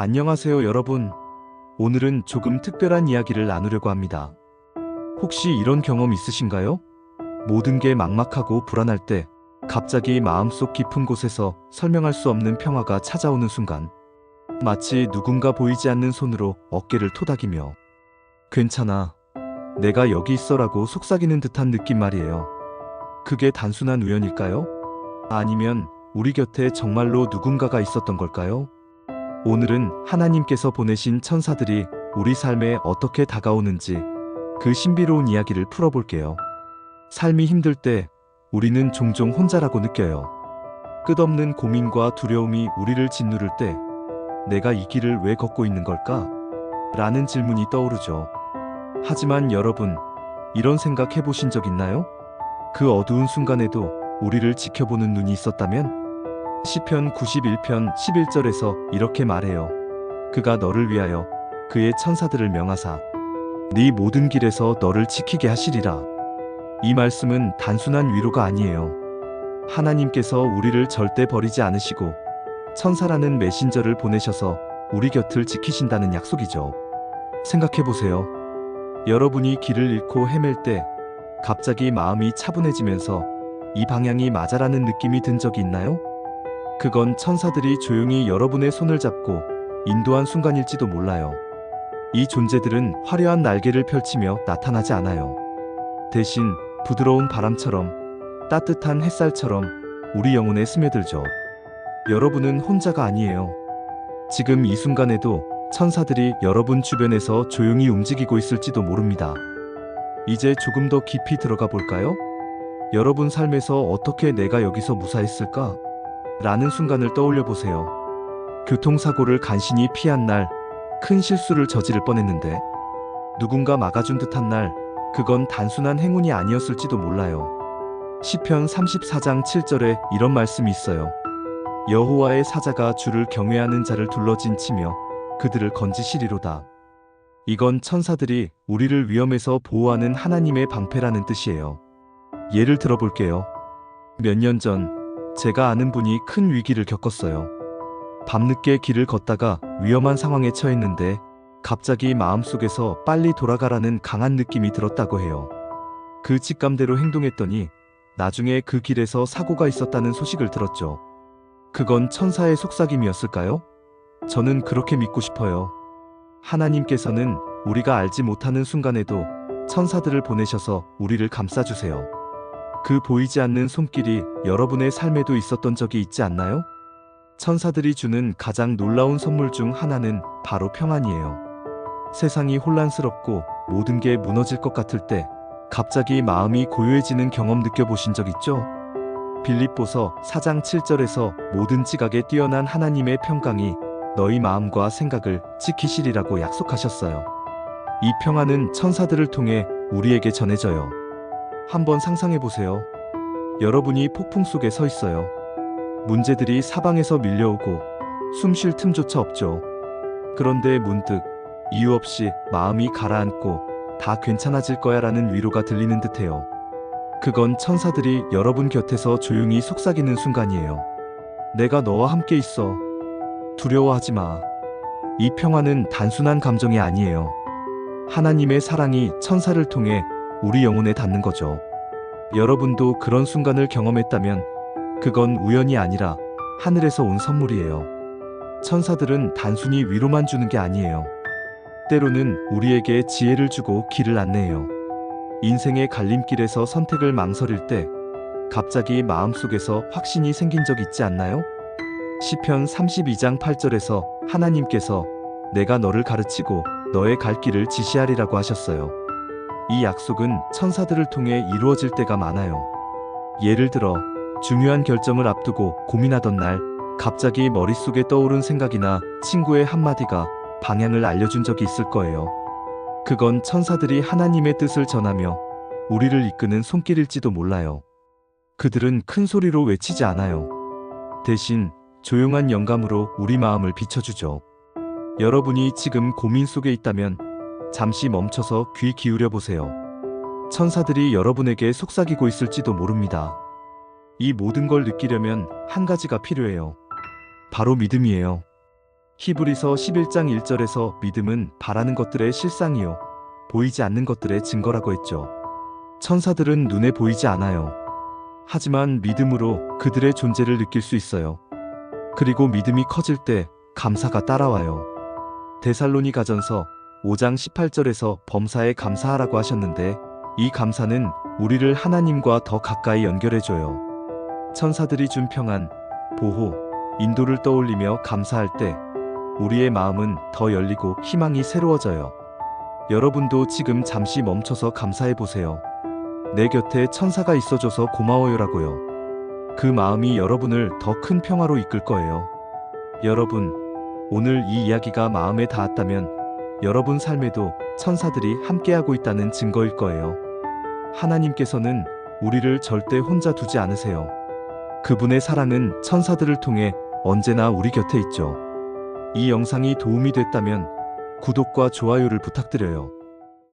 안녕하세요, 여러분. 오늘은 조금 특별한 이야기를 나누려고 합니다. 혹시 이런 경험 있으신가요? 모든 게 막막하고 불안할 때 갑자기 마음속 깊은 곳에서 설명할 수 없는 평화가 찾아오는 순간, 마치 누군가 보이지 않는 손으로 어깨를 토닥이며 괜찮아, 내가 여기 있어라고 속삭이는 듯한 느낌 말이에요. 그게 단순한 우연일까요? 아니면 우리 곁에 정말로 누군가가 있었던 걸까요? 오늘은 하나님께서 보내신 천사들이 우리 삶에 어떻게 다가오는지 그 신비로운 이야기를 풀어볼게요. 삶이 힘들 때 우리는 종종 혼자라고 느껴요. 끝없는 고민과 두려움이 우리를 짓누를 때 내가 이 길을 왜 걷고 있는 걸까? 라는 질문이 떠오르죠. 하지만 여러분, 이런 생각 해보신 적 있나요? 그 어두운 순간에도 우리를 지켜보는 눈이 있었다면? 시편 91편 11절에서 이렇게 말해요. 그가 너를 위하여 그의 천사들을 명하사 네 모든 길에서 너를 지키게 하시리라. 이 말씀은 단순한 위로가 아니에요. 하나님께서 우리를 절대 버리지 않으시고 천사라는 메신저를 보내셔서 우리 곁을 지키신다는 약속이죠. 생각해보세요. 여러분이 길을 잃고 헤맬 때 갑자기 마음이 차분해지면서 이 방향이 맞아라는 느낌이 든 적이 있나요? 그건 천사들이 조용히 여러분의 손을 잡고 인도한 순간일지도 몰라요. 이 존재들은 화려한 날개를 펼치며 나타나지 않아요. 대신 부드러운 바람처럼, 따뜻한 햇살처럼 우리 영혼에 스며들죠. 여러분은 혼자가 아니에요. 지금 이 순간에도 천사들이 여러분 주변에서 조용히 움직이고 있을지도 모릅니다. 이제 조금 더 깊이 들어가 볼까요? 여러분 삶에서 어떻게 내가 여기서 무사했을까? 라는 순간을 떠올려 보세요. 교통사고를 간신히 피한 날, 큰 실수를 저지를 뻔했는데 누군가 막아준 듯한 날, 그건 단순한 행운이 아니었을지도 몰라요. 시편 34장 7절에 이런 말씀이 있어요. 여호와의 사자가 주를 경외하는 자를 둘러진치며 그들을 건지시리로다. 이건 천사들이 우리를 위험에서 보호하는 하나님의 방패라는 뜻이에요. 예를 들어볼게요. 몇 년 전 제가 아는 분이 큰 위기를 겪었어요. 밤늦게 길을 걷다가 위험한 상황에 처했는데 갑자기 마음속에서 빨리 돌아가라는 강한 느낌이 들었다고 해요. 그 직감대로 행동했더니 나중에 그 길에서 사고가 있었다는 소식을 들었죠. 그건 천사의 속삭임이었을까요? 저는 그렇게 믿고 싶어요. 하나님께서는 우리가 알지 못하는 순간에도 천사들을 보내셔서 우리를 감싸주세요. 그 보이지 않는 손길이 여러분의 삶에도 있었던 적이 있지 않나요? 천사들이 주는 가장 놀라운 선물 중 하나는 바로 평안이에요. 세상이 혼란스럽고 모든 게 무너질 것 같을 때 갑자기 마음이 고요해지는 경험 느껴보신 적 있죠? 빌립보서 4장 7절에서 모든 지각에 뛰어난 하나님의 평강이 너희 마음과 생각을 지키시리라고 약속하셨어요. 이 평안은 천사들을 통해 우리에게 전해져요. 한번 상상해보세요. 여러분이 폭풍 속에 서 있어요. 문제들이 사방에서 밀려오고 숨 쉴 틈조차 없죠. 그런데 문득 이유 없이 마음이 가라앉고 다 괜찮아질 거야 라는 위로가 들리는 듯해요. 그건 천사들이 여러분 곁에서 조용히 속삭이는 순간이에요. 내가 너와 함께 있어. 두려워하지 마. 이 평화는 단순한 감정이 아니에요. 하나님의 사랑이 천사를 통해 우리 영혼에 닿는 거죠. 여러분도 그런 순간을 경험했다면 그건 우연이 아니라 하늘에서 온 선물이에요. 천사들은 단순히 위로만 주는 게 아니에요. 때로는 우리에게 지혜를 주고 길을 안내해요. 인생의 갈림길에서 선택을 망설일 때 갑자기 마음속에서 확신이 생긴 적 있지 않나요? 시편 32장 8절에서 하나님께서 내가 너를 가르치고 너의 갈 길을 지시하리라고 하셨어요. 이 약속은 천사들을 통해 이루어질 때가 많아요. 예를 들어 중요한 결정을 앞두고 고민하던 날 갑자기 머릿속에 떠오른 생각이나 친구의 한마디가 방향을 알려준 적이 있을 거예요. 그건 천사들이 하나님의 뜻을 전하며 우리를 이끄는 손길일지도 몰라요. 그들은 큰 소리로 외치지 않아요. 대신 조용한 영감으로 우리 마음을 비춰주죠. 여러분이 지금 고민 속에 있다면 잠시 멈춰서 귀 기울여 보세요. 천사들이 여러분에게 속삭이고 있을지도 모릅니다. 이 모든 걸 느끼려면 한 가지가 필요해요. 바로 믿음이에요. 히브리서 11장 1절에서 믿음은 바라는 것들의 실상이요 보이지 않는 것들의 증거라고 했죠. 천사들은 눈에 보이지 않아요. 하지만 믿음으로 그들의 존재를 느낄 수 있어요. 그리고 믿음이 커질 때 감사가 따라와요. 데살로니가전서 5장 18절에서 범사에 감사하라고 하셨는데 이 감사는 우리를 하나님과 더 가까이 연결해줘요. 천사들이 준 평안, 보호, 인도를 떠올리며 감사할 때 우리의 마음은 더 열리고 희망이 새로워져요. 여러분도 지금 잠시 멈춰서 감사해보세요. 내 곁에 천사가 있어줘서 고마워요라고요. 그 마음이 여러분을 더 큰 평화로 이끌 거예요. 여러분, 오늘 이 이야기가 마음에 닿았다면 여러분 삶에도 천사들이 함께하고 있다는 증거일 거예요. 하나님께서는 우리를 절대 혼자 두지 않으세요. 그분의 사랑은 천사들을 통해 언제나 우리 곁에 있죠. 이 영상이 도움이 됐다면 구독과 좋아요를 부탁드려요.